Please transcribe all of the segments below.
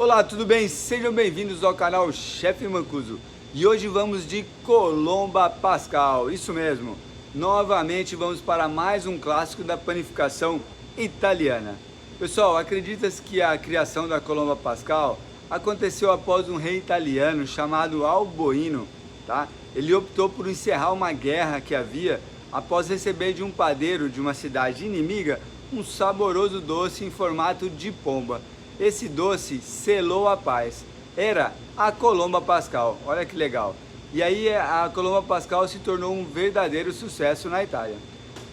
Olá, tudo bem? Sejam bem-vindos ao canal Chefe Mancuso. E hoje vamos de Colomba Pascal, isso mesmo. Novamente vamos para mais um clássico da panificação italiana. Pessoal, acredita-se que a criação da Colomba Pascal aconteceu após um rei italiano chamado Alboino, tá? Ele optou por encerrar uma guerra que havia após receber de um padeiro de uma cidade inimiga um saboroso doce em formato de pomba. Esse doce selou a paz. Era a Colomba Pascal, olha que legal. E aí a Colomba Pascal se tornou um verdadeiro sucesso na Itália.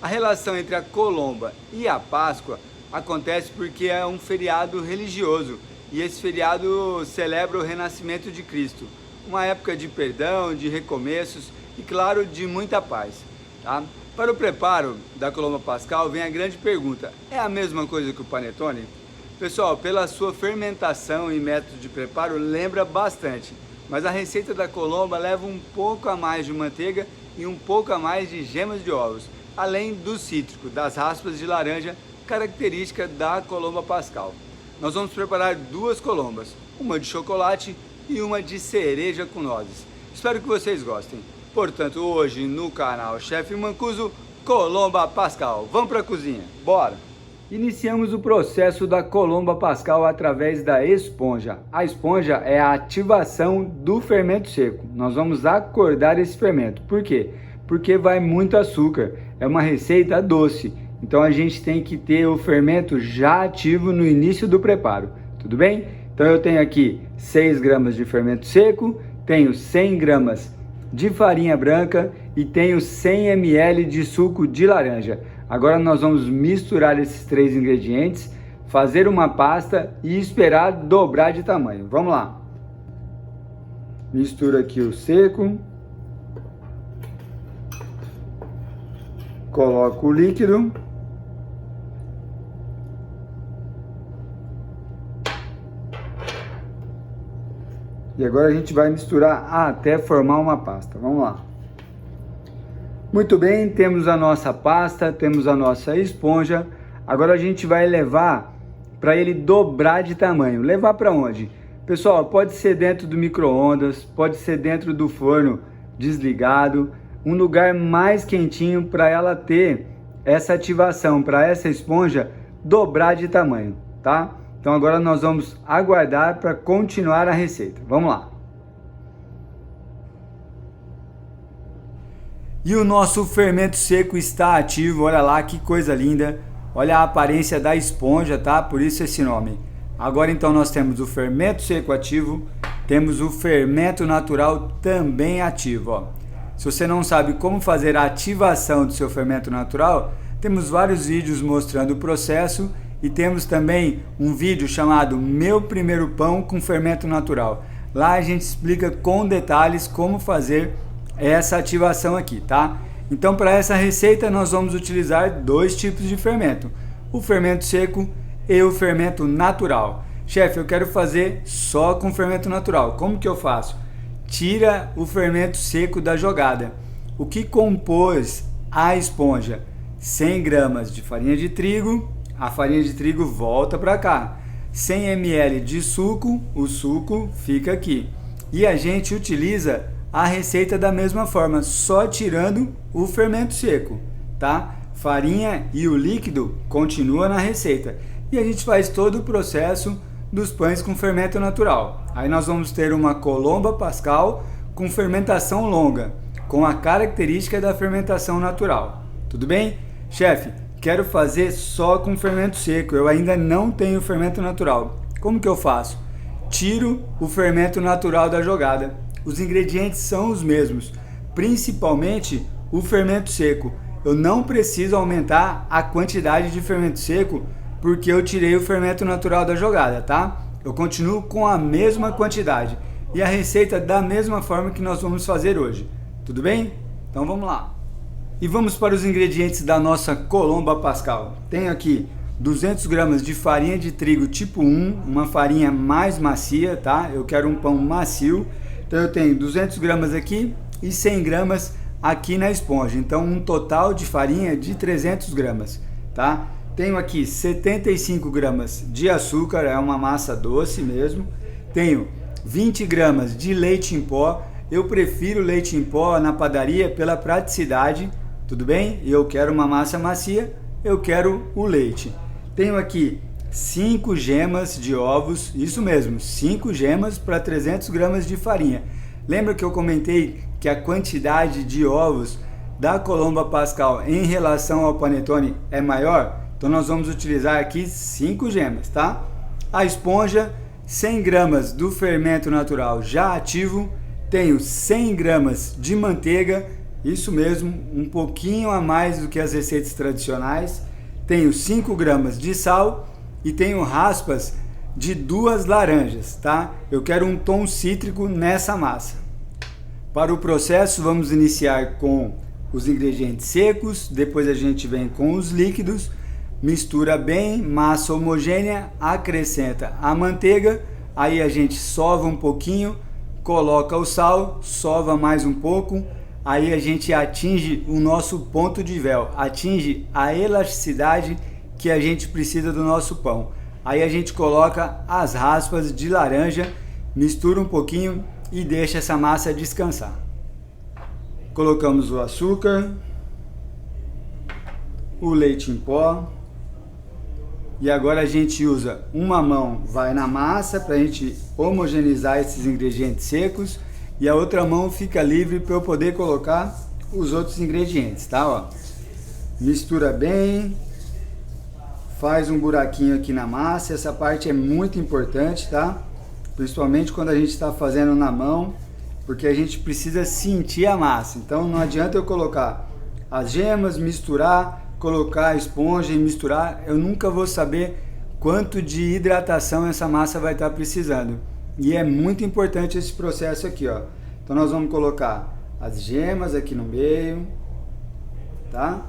A relação entre a Colomba e a Páscoa acontece porque é um feriado religioso. E esse feriado celebra o renascimento de Cristo. Uma época de perdão, de recomeços e, claro, de muita paz. Tá? Para o preparo da Colomba Pascal vem a grande pergunta: é a mesma coisa que o panetone? Pessoal, pela sua fermentação e método de preparo, lembra bastante. Mas a receita da Colomba leva um pouco a mais de manteiga e um pouco a mais de gemas de ovos, além do cítrico, das raspas de laranja, característica da Colomba Pascal. Nós vamos preparar duas colombas, uma de chocolate e uma de cereja com nozes. Espero que vocês gostem. Portanto, hoje no canal Chefe Mancuso, Colomba Pascal. Vamos para a cozinha, bora! Iniciamos o processo da Colomba Pascal através da esponja. A esponja é a ativação do fermento seco. Nós vamos acordar esse fermento. Por quê? Porque vai muito açúcar. É uma receita doce. Então a gente tem que ter o fermento já ativo no início do preparo. Tudo bem? Então eu tenho aqui 6 gramas de fermento seco, tenho 100 gramas de farinha branca e tenho 100 ml de suco de laranja. Agora nós vamos misturar esses 3 ingredientes, fazer uma pasta e esperar dobrar de tamanho. Vamos lá. Misturo aqui o seco. Coloco o líquido. E agora a gente vai misturar até formar uma pasta. Vamos lá. Muito bem, temos a nossa pasta, temos a nossa esponja. Agora a gente vai levar para ele dobrar de tamanho. Levar para onde? Pessoal, pode ser dentro do micro-ondas, pode ser dentro do forno desligado. Um lugar mais quentinho para ela ter essa ativação, para essa esponja dobrar de tamanho, tá? Então agora nós vamos aguardar para continuar a receita. Vamos lá. E o nosso fermento seco está ativo, olha lá que coisa linda. Olha a aparência da esponja, tá? Por isso esse nome. Agora então nós temos o fermento seco ativo, temos o fermento natural também ativo, ó. Se você não sabe como fazer a ativação do seu fermento natural, temos vários vídeos mostrando o processo. E temos também um vídeo chamado Meu Primeiro Pão com Fermento Natural. Lá a gente explica com detalhes como fazer essa ativação aqui, tá? Então para essa receita nós vamos utilizar 2 tipos de fermento. O fermento seco e o fermento natural. Chefe, eu quero fazer só com fermento natural. Como que eu faço? Tira o fermento seco da jogada. O que compôs a esponja? 100 gramas de farinha de trigo. A farinha de trigo volta para cá. 100 ml de suco, o suco fica aqui. E a gente utiliza a receita da mesma forma, só tirando o fermento seco, tá? Farinha e o líquido continua na receita. E a gente faz todo o processo dos pães com fermento natural. Aí nós vamos ter uma Colomba Pascal com fermentação longa, com a característica da fermentação natural. Tudo bem? Chefe, quero fazer só com fermento seco, eu ainda não tenho fermento natural. Como que eu faço? Tiro o fermento natural da jogada. Os ingredientes são os mesmos, principalmente o fermento seco. Eu não preciso aumentar a quantidade de fermento seco porque eu tirei o fermento natural da jogada, tá? Eu continuo com a mesma quantidade e a receita da mesma forma que nós vamos fazer hoje. Tudo bem? Então vamos lá. E vamos para os ingredientes da nossa Colomba Pascal. Tenho aqui 200 gramas de farinha de trigo tipo 1, uma farinha mais macia, tá? Eu quero um pão macio. Então eu tenho 200 gramas aqui e 100 gramas aqui na esponja. Então um total de farinha de 300 gramas, tá? Tenho aqui 75 gramas de açúcar, é uma massa doce mesmo. tenho 20 gramas de leite em pó. Eu prefiro leite em pó na padaria pela praticidade, tudo bem? Eu quero uma massa macia, eu quero o leite. Tenho aqui 5 gemas de ovos, isso mesmo, 5 gemas para 300 gramas de farinha. Lembra que eu comentei que a quantidade de ovos da Colomba Pascal em relação ao panetone é maior? Então nós vamos utilizar aqui 5 gemas, tá? A esponja, 100 gramas do fermento natural já ativo. Tenho 100 gramas de manteiga, isso mesmo, um pouquinho a mais do que as receitas tradicionais. Tenho 5 gramas de sal e tenho raspas de 2 laranjas, tá? Eu quero um tom cítrico nessa massa. Para o processo, vamos iniciar com os ingredientes secos, depois a gente vem com os líquidos, mistura bem, massa homogênea, acrescenta a manteiga, aí a gente sova um pouquinho, coloca o sal, sova mais um pouco, aí a gente atinge o nosso ponto de véu, atinge a elasticidade que a gente precisa do nosso pão. Aí a gente coloca as raspas de laranja, mistura um pouquinho e deixa essa massa descansar. Colocamos o açúcar, o leite em pó. E agora a gente usa uma mão, vai na massa para a gente homogeneizar esses ingredientes secos e a outra mão fica livre para eu poder colocar os outros ingredientes, tá? Ó, mistura bem, faz um buraquinho aqui na massa, essa parte é muito importante, tá? Principalmente quando a gente está fazendo na mão, porque a gente precisa sentir a massa, então não adianta eu colocar as gemas, misturar, colocar a esponja e misturar, eu nunca vou saber quanto de hidratação essa massa vai estar precisando. E é muito importante esse processo aqui, ó. Então nós vamos colocar as gemas aqui no meio, tá?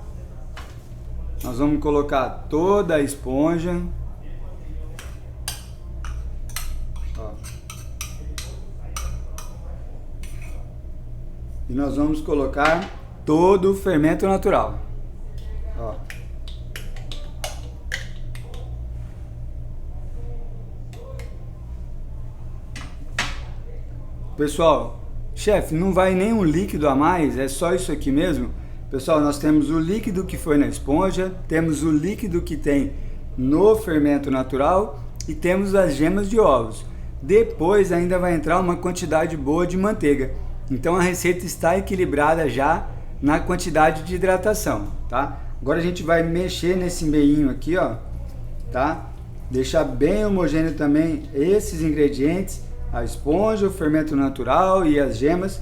Nós vamos colocar toda a esponja. Ó. E nós vamos colocar todo o fermento natural. Ó. Pessoal, chefe, não vai nenhum líquido a mais? É só isso aqui mesmo? Pessoal, nós temos o líquido que foi na esponja, temos o líquido que tem no fermento natural e temos as gemas de ovos. Depois ainda vai entrar uma quantidade boa de manteiga. Então a receita está equilibrada já na quantidade de hidratação, tá? Agora a gente vai mexer nesse meinho aqui, ó, tá? Deixar bem homogêneo também esses ingredientes, a esponja, o fermento natural e as gemas,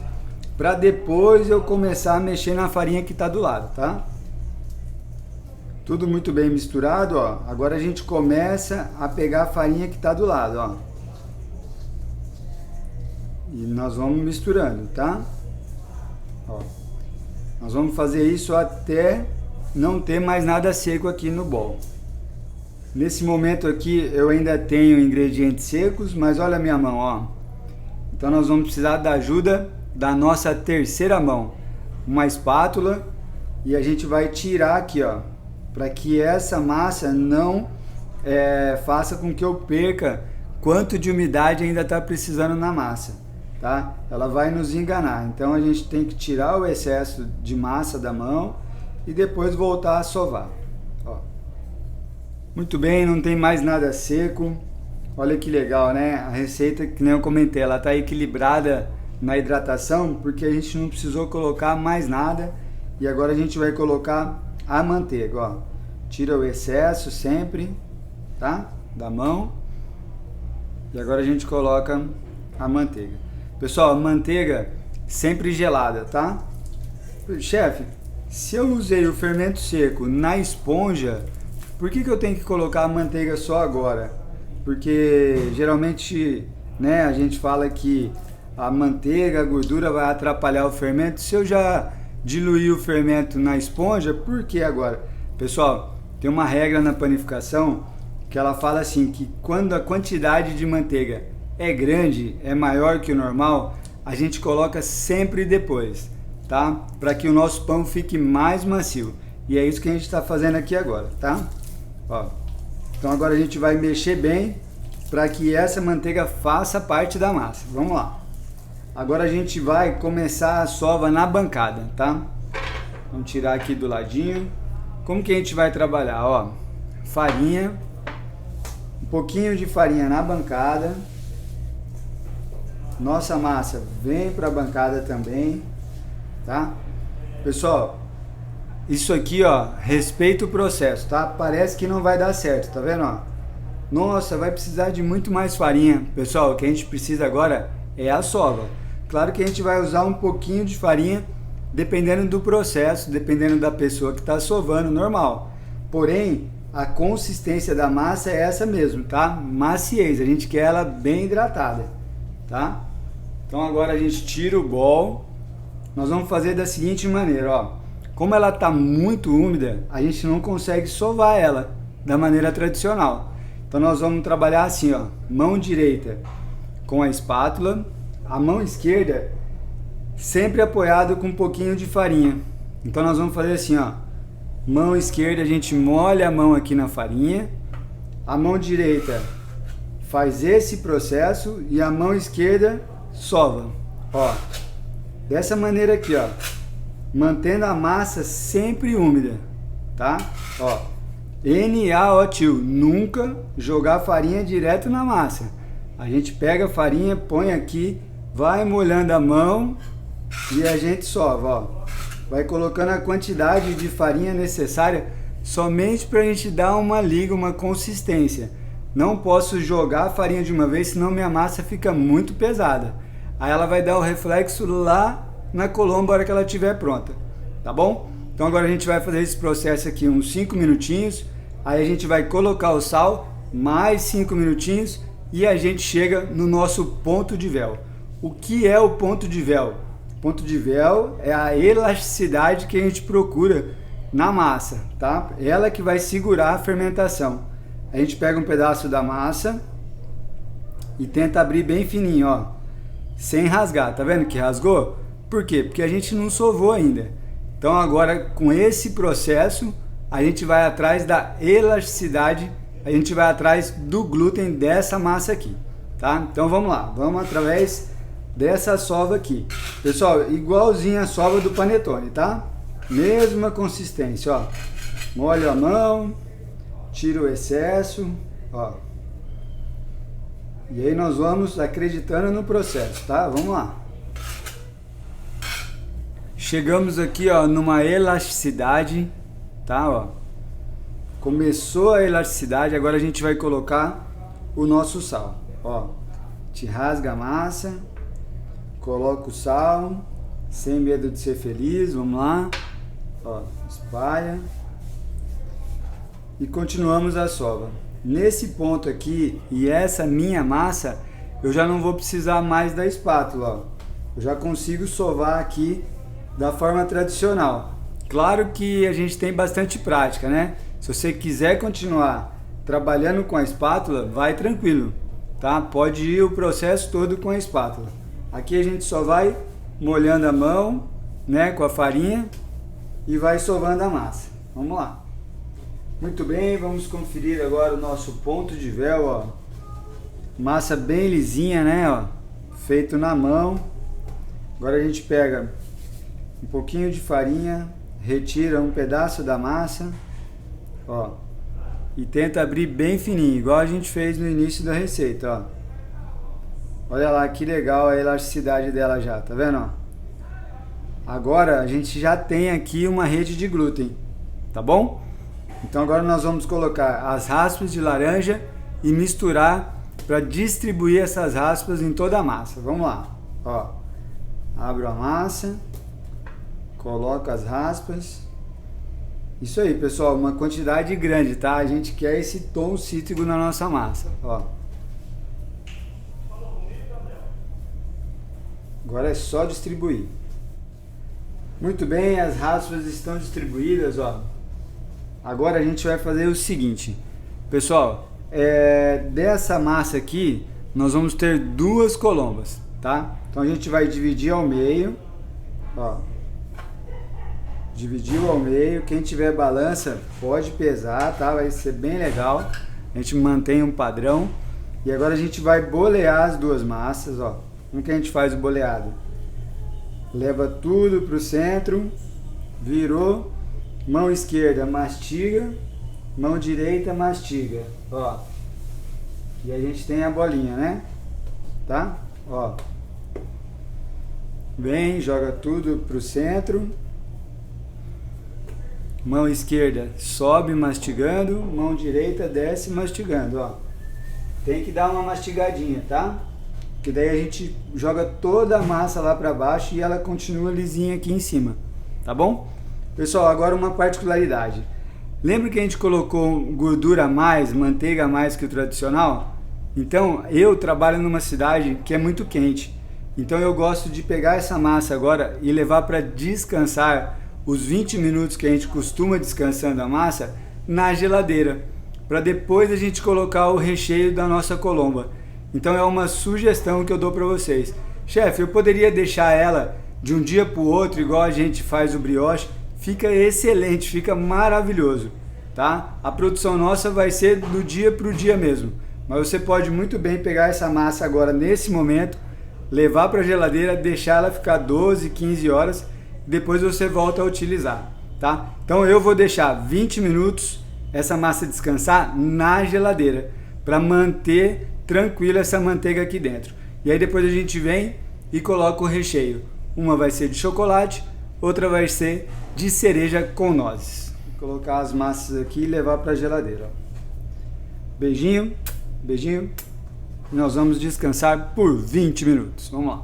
para depois eu começar a mexer na farinha que está do lado, tá? Tudo muito bem misturado, ó. Agora a gente começa a pegar a farinha que está do lado, ó. E nós vamos misturando, tá? Ó. Nós vamos fazer isso até não ter mais nada seco aqui no bol. Nesse momento aqui eu ainda tenho ingredientes secos, mas olha a minha mão, ó. Então nós vamos precisar da ajuda da nossa terceira mão, uma espátula, e a gente vai tirar aqui, ó, para que essa massa não faça com que eu perca quanto de umidade ainda está precisando na massa, tá? Ela vai nos enganar, então a gente tem que tirar o excesso de massa da mão e depois voltar a sovar. Ó. Muito bem, não tem mais nada seco. Olha que legal, né? A receita, que nem eu comentei, ela está equilibrada na hidratação porque a gente não precisou colocar mais nada. E agora a gente vai colocar a manteiga, ó. Tira o excesso sempre, tá? Da mão. E agora a gente coloca a manteiga. Pessoal, a manteiga sempre gelada, tá? Chefe, se eu usei o fermento seco na esponja, por que eu tenho que colocar a manteiga só agora? Porque geralmente, né, a gente fala que a manteiga, a gordura vai atrapalhar o fermento. Se eu já diluí o fermento na esponja, por que agora? Pessoal, tem uma regra na panificação que ela fala assim, que quando a quantidade de manteiga é grande, é maior que o normal, a gente coloca sempre depois, tá? Para que o nosso pão fique mais macio. E é isso que a gente está fazendo aqui agora, tá? Ó. Então agora a gente vai mexer bem para que essa manteiga faça parte da massa. Vamos lá. Agora a gente vai começar a sova na bancada, tá? Vamos tirar aqui do ladinho. Como que a gente vai trabalhar? Ó, farinha, um pouquinho de farinha na bancada. Nossa massa vem para a bancada também, tá? Pessoal, isso aqui, ó, respeita o processo, tá? Parece que não vai dar certo, tá vendo, ó? Nossa, vai precisar de muito mais farinha. Pessoal, o que a gente precisa agora é a sova. Claro que a gente vai usar um pouquinho de farinha, dependendo do processo, dependendo da pessoa que está sovando, normal. Porém, a consistência da massa é essa mesmo, tá? Maciez, a gente quer ela bem hidratada, tá? Então agora a gente tira o bol. Nós vamos fazer da seguinte maneira, ó. Como ela está muito úmida, a gente não consegue sovar ela da maneira tradicional. Então nós vamos trabalhar assim, ó, mão direita com a espátula, a mão esquerda sempre apoiado com um pouquinho de farinha. Então nós vamos fazer assim, ó, mão esquerda a gente molha a mão aqui na farinha, a mão direita faz esse processo e a mão esquerda sova, ó, dessa maneira aqui, ó, mantendo a massa sempre úmida, tá? Ó. NaOtil, nunca jogar farinha direto na massa. A gente pega a farinha, põe aqui, vai molhando a mão e a gente sova, ó. Vai colocando a quantidade de farinha necessária somente para a gente dar uma liga, uma consistência. Não posso jogar a farinha de uma vez, senão minha massa fica muito pesada. Aí ela vai dar o reflexo lá na colomba na hora que ela estiver pronta, tá bom? Então agora a gente vai fazer esse processo aqui uns 5 minutinhos, aí a gente vai colocar o sal, mais 5 minutinhos e a gente chega no nosso ponto de véu. O que é o ponto de véu? Ponto de véu é a elasticidade que a gente procura na massa, tá? Ela que vai segurar a fermentação. A gente pega um pedaço da massa e tenta abrir bem fininho, ó, sem rasgar. Tá vendo que rasgou? Por quê? Porque a gente não sovou ainda. Então agora com esse processo a gente vai atrás da elasticidade, a gente vai atrás do glúten dessa massa aqui, tá? Então vamos lá, vamos através dessa sova aqui. Pessoal, igualzinho a sova do panetone, tá? Mesma consistência, ó. Molho a mão, tiro o excesso, ó. E aí nós vamos acreditando no processo, tá? Vamos lá. Chegamos aqui, ó, numa elasticidade, tá, ó. Começou a elasticidade, agora a gente vai colocar o nosso sal, ó. Te rasga a massa, coloca o sal, sem medo de ser feliz, vamos lá, ó, espalha e continuamos a sova. Nesse ponto aqui e essa minha massa, eu já não vou precisar mais da espátula, ó. Eu já consigo sovar aqui da forma tradicional. Claro que a gente tem bastante prática, né? Se você quiser continuar trabalhando com a espátula, vai tranquilo, tá? Pode ir o processo todo com a espátula. Aqui a gente só vai molhando a mão, né, com a farinha e vai sovando a massa. Vamos lá. Muito bem, vamos conferir agora o nosso ponto de véu, ó. Massa bem lisinha, né, ó? Feito na mão. Agora a gente pega um pouquinho de farinha, retira um pedaço da massa, ó, e tenta abrir bem fininho, igual a gente fez no início da receita, ó. Olha lá que legal a elasticidade dela já, tá vendo, ó? Agora a gente já tem aqui uma rede de glúten, tá bom? Então agora nós vamos colocar as raspas de laranja e misturar para distribuir essas raspas em toda a massa. Vamos lá, ó. Abro a massa, coloco as raspas. Isso aí, pessoal, uma quantidade grande, tá? A gente quer esse tom cítrico na nossa massa, ó. Agora é só distribuir. Muito bem, as raspas estão distribuídas, ó. Agora a gente vai fazer o seguinte, pessoal, dessa massa aqui, nós vamos ter duas colombas, tá? Então a gente vai dividir ao meio, ó. Dividiu ao meio, quem tiver balança pode pesar, tá? Vai ser bem legal. A gente mantém um padrão. E agora a gente vai bolear as duas massas, ó. Como que a gente faz o boleado? Leva tudo pro centro, virou, mão esquerda mastiga, mão direita mastiga, ó. E a gente tem a bolinha, né? Tá? Ó. Vem, joga tudo pro centro. Mão esquerda sobe mastigando, mão direita desce mastigando, ó. Tem que dar uma mastigadinha, tá? Que daí a gente joga toda a massa lá para baixo e ela continua lisinha aqui em cima, tá bom? Pessoal, agora uma particularidade. Lembra que a gente colocou gordura a mais, manteiga a mais que o tradicional? Então, eu trabalho numa cidade que é muito quente. Então eu gosto de pegar essa massa agora e levar para descansar os 20 minutos que a gente costuma descansando a massa na geladeira, para depois a gente colocar o recheio da nossa colomba. Então é uma sugestão que eu dou para vocês. Chefe, eu poderia deixar ela de um dia para o outro, igual a gente faz o brioche? Fica excelente, fica maravilhoso, tá? A produção nossa vai ser do dia para o dia mesmo. Mas você pode muito bem pegar essa massa agora nesse momento, levar para a geladeira, deixar ela ficar 12, 15 horas, depois você volta a utilizar, tá? Então eu vou deixar 20 minutos essa massa descansar na geladeira, para manter tranquila essa manteiga aqui dentro. E aí depois a gente vem e coloca o recheio. Uma vai ser de chocolate, outra vai ser de cereja com nozes. Vou colocar as massas aqui e levar para a geladeira. Beijinho, beijinho. Nós vamos descansar por 20 minutos. Vamos lá.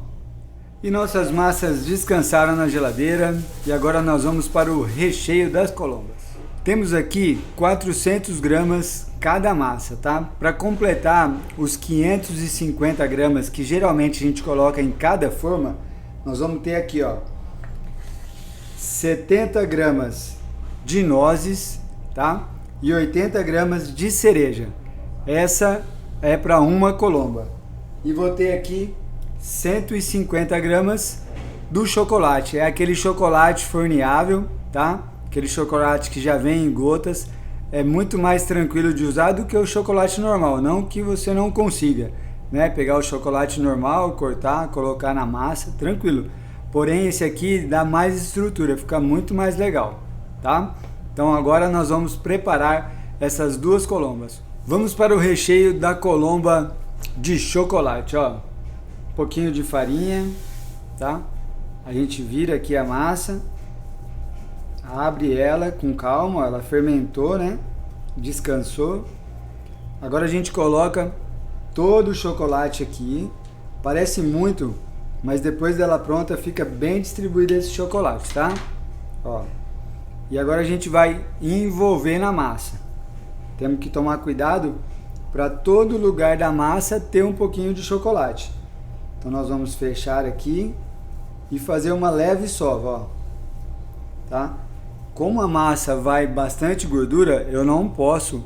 E nossas massas descansaram na geladeira e agora nós vamos para o recheio das colombas. Temos aqui 400 gramas cada massa, tá? Para completar os 550 gramas que geralmente a gente coloca em cada forma, nós vamos ter aqui, ó, 70 gramas de nozes, tá? E 80 gramas de cereja. Essa é para uma colomba. E vou ter aqui 150 gramas do chocolate. É aquele chocolate forneável, tá? Aquele chocolate que já vem em gotas. É muito mais tranquilo de usar do que o chocolate normal. Não que você não consiga, né? Pegar o chocolate normal, cortar, colocar na massa, tranquilo. Porém, esse aqui dá mais estrutura, fica muito mais legal, tá? Então agora nós vamos preparar essas duas colombas. Vamos para o recheio da colomba de chocolate, ó. Um pouquinho de farinha, tá? A gente vira aqui a massa, abre ela com calma, ela fermentou, né? Descansou. Agora a gente coloca todo o chocolate aqui. Parece muito, mas depois dela pronta fica bem distribuído esse chocolate, tá? Ó. E agora a gente vai envolver na massa. Temos que tomar cuidado para todo lugar da massa ter um pouquinho de chocolate. Então nós vamos fechar aqui e fazer uma leve sova, ó. Tá? Como a massa vai bastante gordura, eu não posso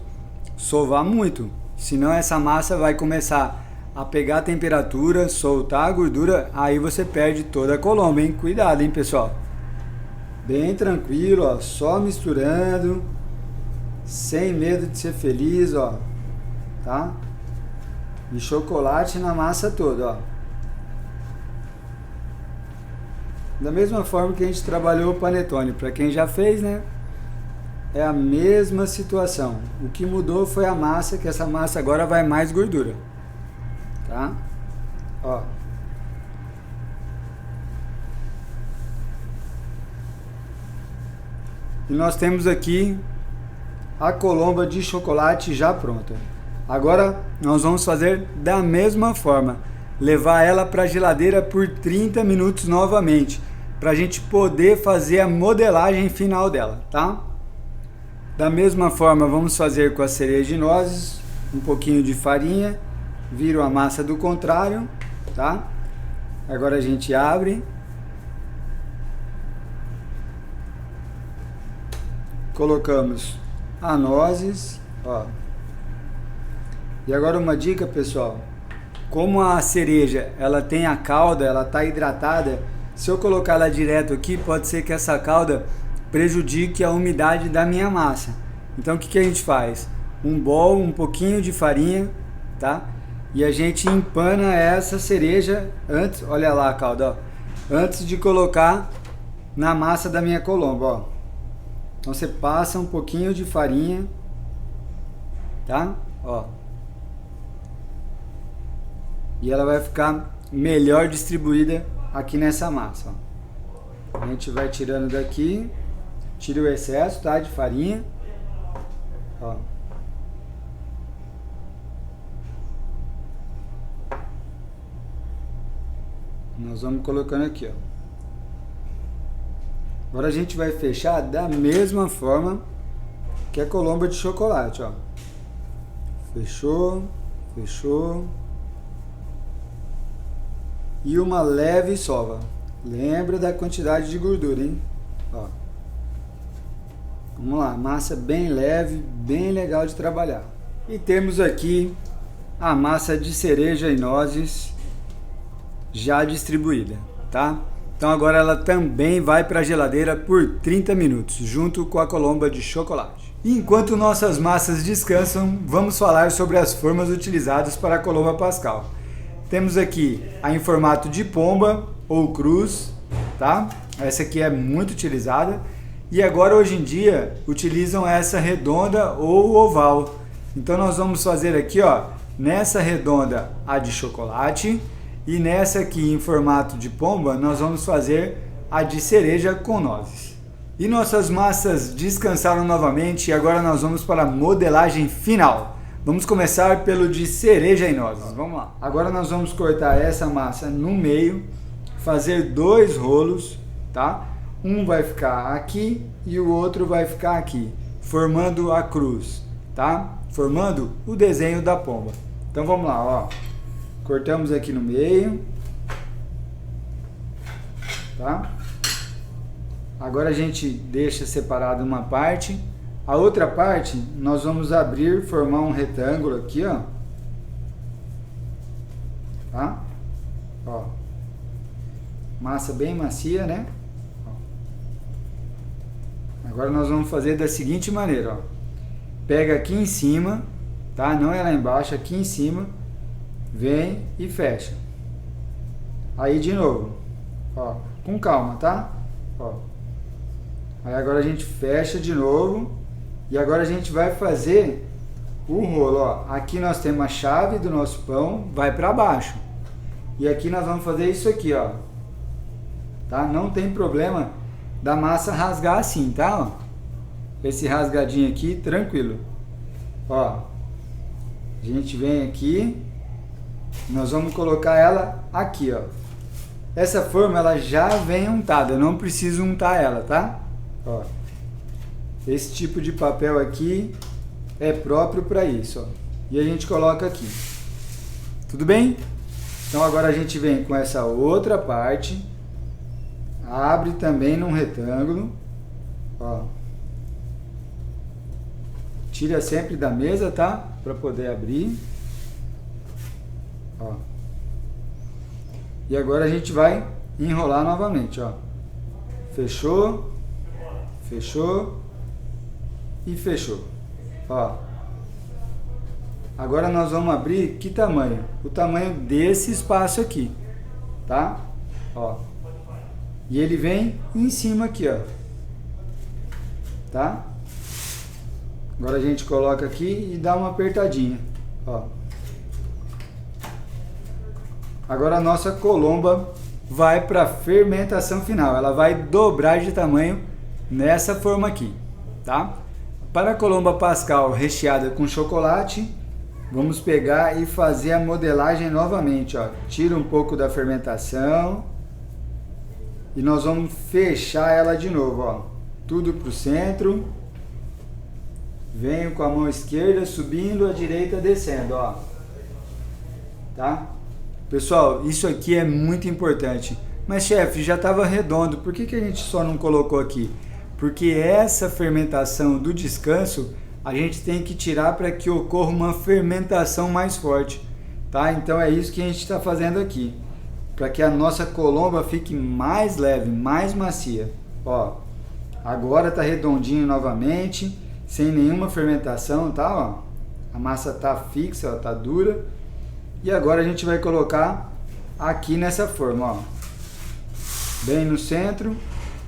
sovar muito, senão essa massa vai começar a pegar a temperatura, soltar a gordura, aí você perde toda a colomba, hein? Cuidado, hein, pessoal? Bem tranquilo, ó, só misturando, sem medo de ser feliz, ó, tá? E chocolate na massa toda, ó. Da mesma forma que a gente trabalhou o panetone, para quem já fez, né? É a mesma situação. O que mudou foi a massa, que essa massa agora vai mais gordura, tá? Ó. E nós temos aqui a colomba de chocolate já pronta. Agora nós vamos fazer da mesma forma, levar ela para a geladeira por 30 minutos novamente, para a gente poder fazer a modelagem final dela, tá? Da mesma forma vamos fazer com a cereja de nozes, um pouquinho de farinha, viro a massa do contrário, tá? Agora a gente abre, colocamos a nozes, ó. E agora uma dica, pessoal, como a cereja ela tem a calda, ela está hidratada, se eu colocar ela direto aqui, pode ser que essa calda prejudique a umidade da minha massa. Então o que a gente faz? Um pouquinho de farinha, tá? E a gente empana essa cereja antes, olha lá a calda, ó, antes de colocar na massa da minha colomba, ó. Então você passa um pouquinho de farinha, tá? Ó. E ela vai ficar melhor distribuída aqui nessa massa, ó. A gente vai tirando daqui, tira o excesso, tá, de farinha, ó. Nós vamos colocando aqui, ó. Agora a gente vai fechar da mesma forma que a colomba de chocolate, ó. Fechou, fechou. E uma leve sova. Lembra da quantidade de gordura, hein? Ó. Vamos lá, massa bem leve, bem legal de trabalhar. E temos aqui a massa de cereja e nozes já distribuída, tá? Então agora ela também vai para a geladeira por 30 minutos, junto com a colomba de chocolate. E enquanto nossas massas descansam, vamos falar sobre as formas utilizadas para a colomba pascal. Temos aqui a em formato de pomba ou cruz, tá? Essa aqui é muito utilizada. E agora hoje em dia utilizam essa redonda ou oval. Então nós vamos fazer aqui, ó, nessa redonda a de chocolate. E nessa aqui em formato de pomba, nós vamos fazer a de cereja com nozes. E nossas massas descansaram novamente e agora nós vamos para a modelagem final. Vamos começar pelo de cereja e nozes, vamos lá. Agora nós vamos cortar essa massa no meio, fazer 2 rolos, tá? Um vai ficar aqui e o outro vai ficar aqui, formando a cruz, tá? Formando o desenho da pomba. Então vamos lá, ó. Cortamos aqui no meio, tá? Agora a gente deixa separado uma parte. A outra parte nós vamos abrir, formar um retângulo aqui, ó. Tá? Ó. Massa bem macia, né? Ó. Agora nós vamos fazer da seguinte maneira, ó. Pega aqui em cima, tá? Não é lá embaixo, aqui em cima. Vem e fecha. Aí de novo, ó, com calma, tá? Ó. Aí agora a gente fecha de novo. E agora a gente vai fazer o rolo, ó. Aqui nós temos a chave do nosso pão, vai para baixo. E aqui nós vamos fazer isso aqui, ó. Tá? Não tem problema da massa rasgar assim, tá? Ó. Esse rasgadinho aqui, tranquilo. Ó. A gente vem aqui. Nós vamos colocar ela aqui, ó. Essa forma ela já vem untada, eu não preciso untar ela, tá? Ó. Esse tipo de papel aqui é próprio para isso, ó. E a gente coloca aqui. Tudo bem? Então agora a gente vem com essa outra parte, abre também num retângulo, ó. Tira sempre da mesa, tá? Para poder abrir. Ó. E agora a gente vai enrolar novamente, ó. Fechou, fechou e fechou. Ó. Agora nós vamos abrir que tamanho? O tamanho desse espaço aqui, tá? Ó. E ele vem em cima aqui, ó. Tá? Agora a gente coloca aqui e dá uma apertadinha, ó. Agora a nossa colomba vai para a fermentação final. Ela vai dobrar de tamanho nessa forma aqui, tá? Para a colomba pascal recheada com chocolate, vamos pegar e fazer a modelagem novamente, ó. Tira um pouco da fermentação e nós vamos fechar ela de novo, ó. Tudo para o centro. Venho com a mão esquerda subindo, a direita descendo, ó. Tá? Pessoal, isso aqui é muito importante. Mas, chefe, já estava redondo. Por que a gente só não colocou aqui? Porque essa fermentação do descanso, a gente tem que tirar para que ocorra uma fermentação mais forte. Tá? Então é isso que a gente está fazendo aqui. Para que a nossa colomba fique mais leve, mais macia. Ó, agora está redondinho novamente, sem nenhuma fermentação, tá? Ó, a massa está fixa, está dura. E agora a gente vai colocar aqui nessa forma, ó, bem no centro,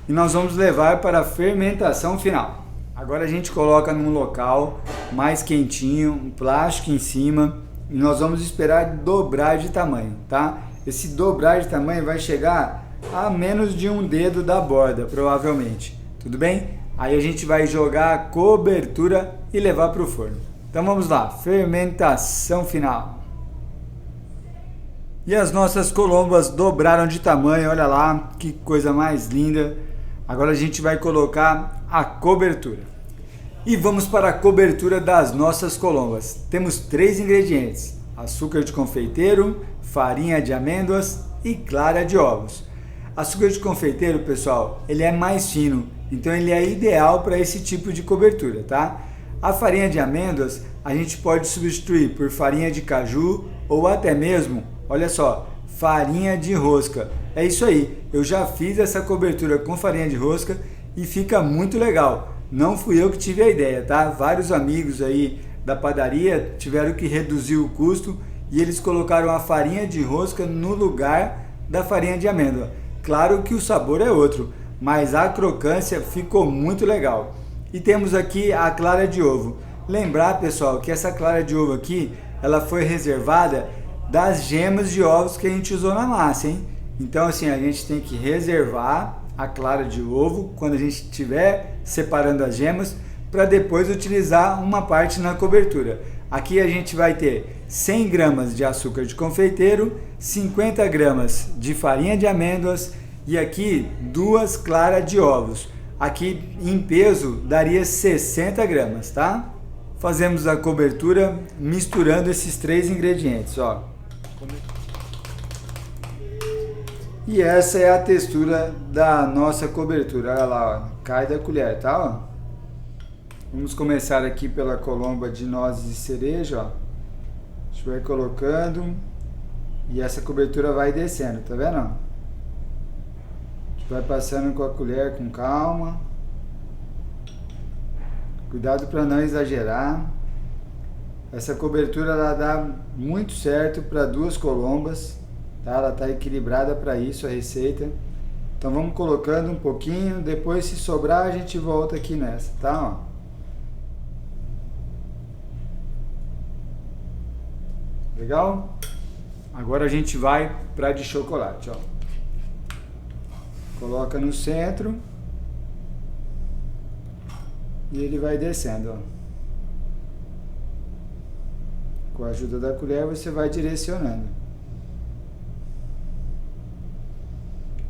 e nós vamos levar para a fermentação final. Agora a gente coloca num local mais quentinho, um plástico em cima, e nós vamos esperar dobrar de tamanho, tá? Esse dobrar de tamanho vai chegar a menos de um dedo da borda, provavelmente, tudo bem? Aí a gente vai jogar a cobertura e levar para o forno. Então vamos lá, fermentação final. E as nossas colombas dobraram de tamanho, olha lá, que coisa mais linda. Agora a gente vai colocar a cobertura. E vamos para a cobertura das nossas colombas. Temos 3 ingredientes: açúcar de confeiteiro, farinha de amêndoas e clara de ovos. Açúcar de confeiteiro, pessoal, ele é mais fino, então ele é ideal para esse tipo de cobertura, tá? A farinha de amêndoas a gente pode substituir por farinha de caju ou até mesmo, olha só, farinha de rosca. É isso aí, eu já fiz essa cobertura com farinha de rosca e fica muito legal. Não fui eu que tive a ideia, tá? Vários amigos aí da padaria tiveram que reduzir o custo e eles colocaram a farinha de rosca no lugar da farinha de amêndoa. Claro que o sabor é outro, mas a crocância ficou muito legal. E temos aqui a clara de ovo. Lembrar, pessoal, que essa clara de ovo aqui, ela foi reservada das gemas de ovos que a gente usou na massa, hein? Então assim, a gente tem que reservar a clara de ovo quando a gente estiver separando as gemas, para depois utilizar uma parte na cobertura. Aqui a gente vai ter 100 gramas de açúcar de confeiteiro, 50 gramas de farinha de amêndoas e aqui 2 claras de ovos. Aqui em peso daria 60 gramas, tá? Fazemos a cobertura misturando esses 3 ingredientes, ó. E essa é a textura da nossa cobertura, olha lá, ó, cai da colher, tá? Ó. Vamos começar aqui pela colomba de nozes de cereja, ó. A gente vai colocando e essa cobertura vai descendo, tá vendo? A gente vai passando com a colher com calma. Cuidado para não exagerar. Essa cobertura ela dá muito certo para 2 colombas, tá? Ela está equilibrada para isso a receita. Então vamos colocando um pouquinho, depois se sobrar a gente volta aqui nessa, tá? Ó. Legal? Agora a gente vai para de chocolate, ó. Coloca no centro e ele vai descendo, ó. Com a ajuda da colher você vai direcionando.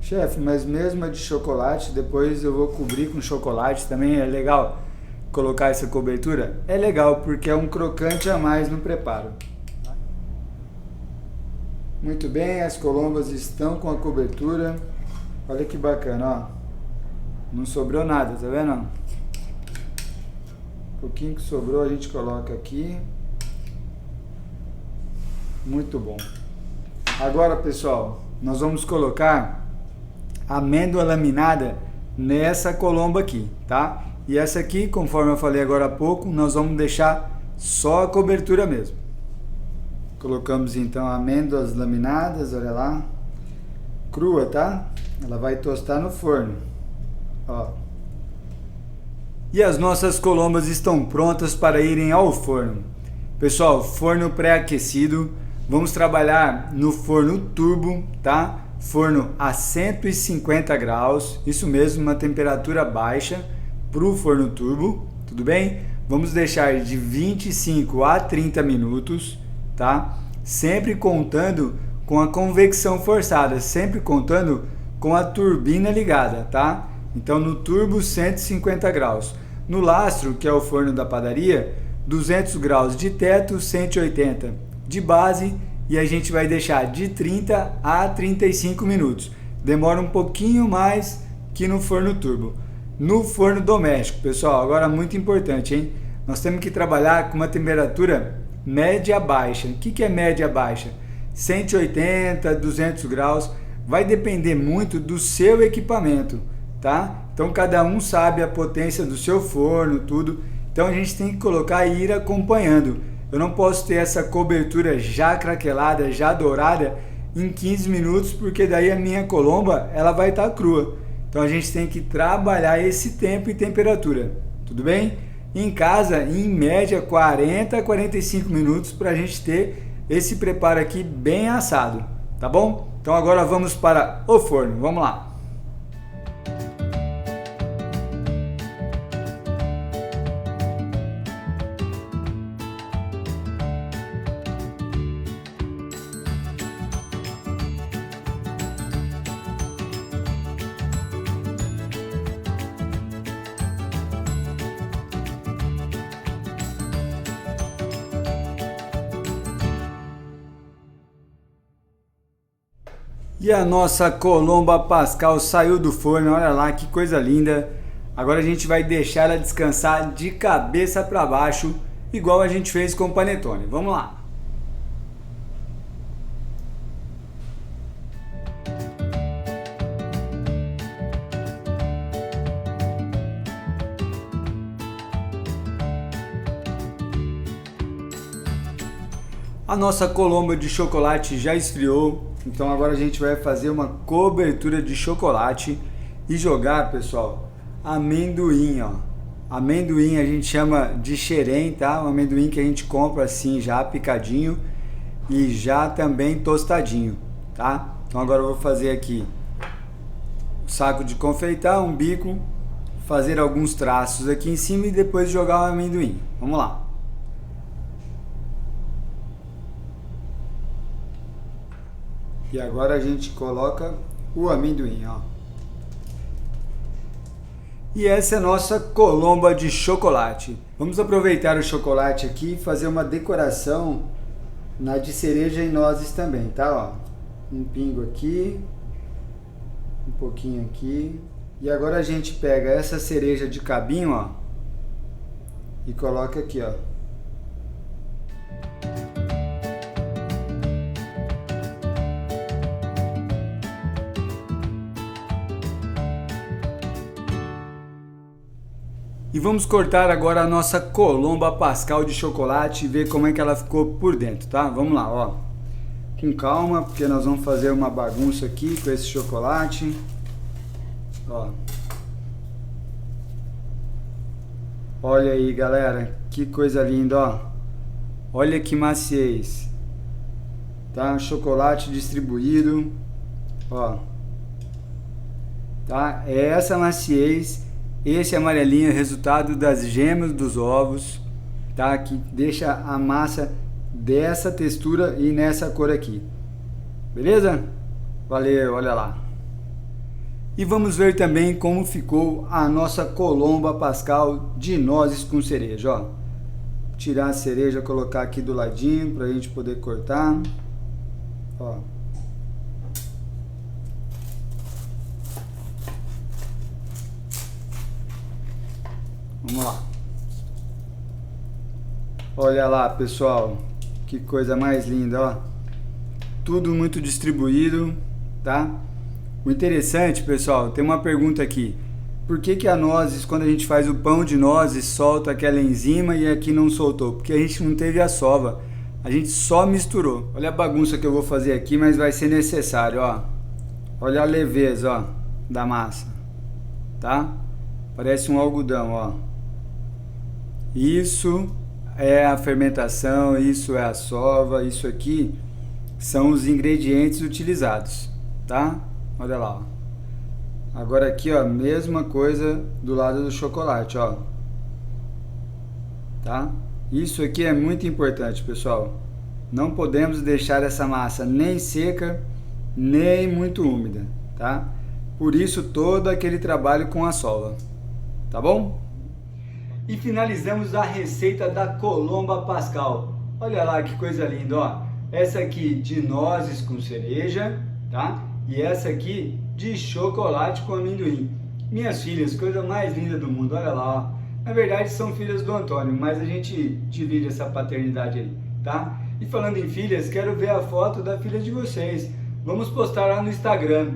Chefe, mas mesmo a de chocolate, depois eu vou cobrir com chocolate também, é legal colocar essa cobertura? É legal, porque é um crocante a mais no preparo. Muito bem, as colombas estão com a cobertura. Olha que bacana, ó. Não sobrou nada, tá vendo? Um pouquinho que sobrou a gente coloca aqui. Muito bom. Agora, pessoal, nós vamos colocar amêndoa laminada nessa colomba aqui, tá? E essa aqui, conforme eu falei agora há pouco, nós vamos deixar só a cobertura mesmo. Colocamos então amêndoas laminadas, olha lá, crua, tá? Ela vai tostar no forno, ó. E as nossas colombas estão prontas para irem ao forno. Pessoal, forno pré-aquecido, vamos trabalhar no forno turbo, tá? Forno a 150 graus, isso mesmo, uma temperatura baixa para o forno turbo, tudo bem? Vamos deixar de 25 a 30 minutos, tá? Sempre contando com a convecção forçada, sempre contando com a turbina ligada, tá? Então no turbo 150 graus. No lastro, que é o forno da padaria, 200 graus de teto, 180 de base, e a gente vai deixar de 30 a 35 minutos. Demora um pouquinho mais que no forno turbo. No forno doméstico, pessoal, agora muito importante, hein? Nós temos que trabalhar com uma temperatura média baixa. O que é média baixa? 180, 200 graus. Vai depender muito do seu equipamento, tá? Então cada um sabe a potência do seu forno, tudo. Então a gente tem que colocar e ir acompanhando. Eu não posso ter essa cobertura já craquelada, já dourada em 15 minutos, porque daí a minha colomba ela vai estar crua. Então a gente tem que trabalhar esse tempo e temperatura, tudo bem? Em casa, em média, 40 a 45 minutos para a gente ter esse preparo aqui bem assado, tá bom? Então agora vamos para o forno, vamos lá. E a nossa colomba pascal saiu do forno, olha lá que coisa linda. Agora a gente vai deixar ela descansar de cabeça para baixo, igual a gente fez com o panetone. Vamos lá. A nossa colomba de chocolate já esfriou, então agora a gente vai fazer uma cobertura de chocolate e jogar, pessoal, amendoim, ó. Amendoim a gente chama de xerém, tá? Um amendoim que a gente compra assim já picadinho e já também tostadinho, tá? Então agora eu vou fazer aqui o saco de confeitar, um bico, fazer alguns traços aqui em cima e depois jogar o amendoim. Vamos lá. E agora a gente coloca o amendoim, ó. E essa é a nossa colomba de chocolate. Vamos aproveitar o chocolate aqui e fazer uma decoração na de cereja e nozes também, tá? Ó, um pingo aqui, um pouquinho aqui. E agora a gente pega essa cereja de cabinho, ó, e coloca aqui, ó. E vamos cortar agora a nossa colomba pascal de chocolate e ver como é que ela ficou por dentro, tá? Vamos lá, ó. Com calma, porque nós vamos fazer uma bagunça aqui com esse chocolate. Ó. Olha aí, galera, que coisa linda, ó. Olha que maciez. Tá? Chocolate distribuído, ó. Tá? É essa maciez. Esse amarelinho é resultado das gemas dos ovos, tá? Que deixa a massa dessa textura e nessa cor aqui. Beleza? Valeu, olha lá. E vamos ver também como ficou a nossa colomba pascal de nozes com cereja, ó. Tirar a cereja, colocar aqui do ladinho pra gente poder cortar. Ó. Vamos lá. Olha lá, pessoal, que coisa mais linda, ó. Tudo muito distribuído, tá? O interessante, pessoal, tem uma pergunta aqui. Por que que a nozes, quando a gente faz o pão de nozes, solta aquela enzima e aqui não soltou? Porque a gente não teve a sova. A gente só misturou. Olha a bagunça que eu vou fazer aqui, mas vai ser necessário, ó. Olha a leveza, ó, da massa, tá? Parece um algodão, ó. Isso é a fermentação, isso é a sova, isso aqui são os ingredientes utilizados, tá? Olha lá, ó. Agora aqui, ó, mesma coisa do lado do chocolate, ó. Tá? Isso aqui é muito importante, pessoal. Não podemos deixar essa massa nem seca, nem muito úmida, tá? Por isso todo aquele trabalho com a sova, tá bom? E finalizamos a receita da colomba pascal. Olha lá que coisa linda, ó. Essa aqui de nozes com cereja, tá? E essa aqui de chocolate com amendoim. Minhas filhas, coisa mais linda do mundo, olha lá, ó. Na verdade são filhas do Antônio, mas a gente divide essa paternidade aí, tá? E falando em filhas, quero ver a foto da filha de vocês. Vamos postar lá no Instagram,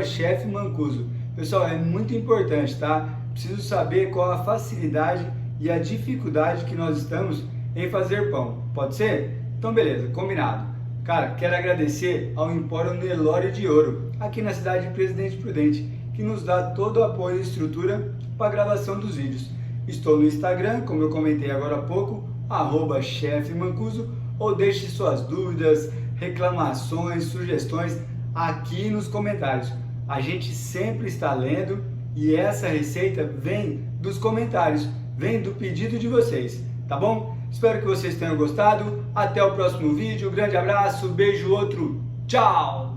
@chefmancuso. Pessoal, é muito importante, tá? Preciso saber qual a facilidade e a dificuldade que nós estamos em fazer pão. Pode ser? Então beleza, combinado. Cara, quero agradecer ao Empório Nelore de Ouro, aqui na cidade de Presidente Prudente, que nos dá todo o apoio e estrutura para a gravação dos vídeos. Estou no Instagram, como eu comentei agora há pouco, @chefmancuso, ou deixe suas dúvidas, reclamações, sugestões aqui nos comentários. A gente sempre está lendo e essa receita vem dos comentários, vem do pedido de vocês, tá bom? Espero que vocês tenham gostado. Até o próximo vídeo. Grande abraço, beijo, outro. Tchau!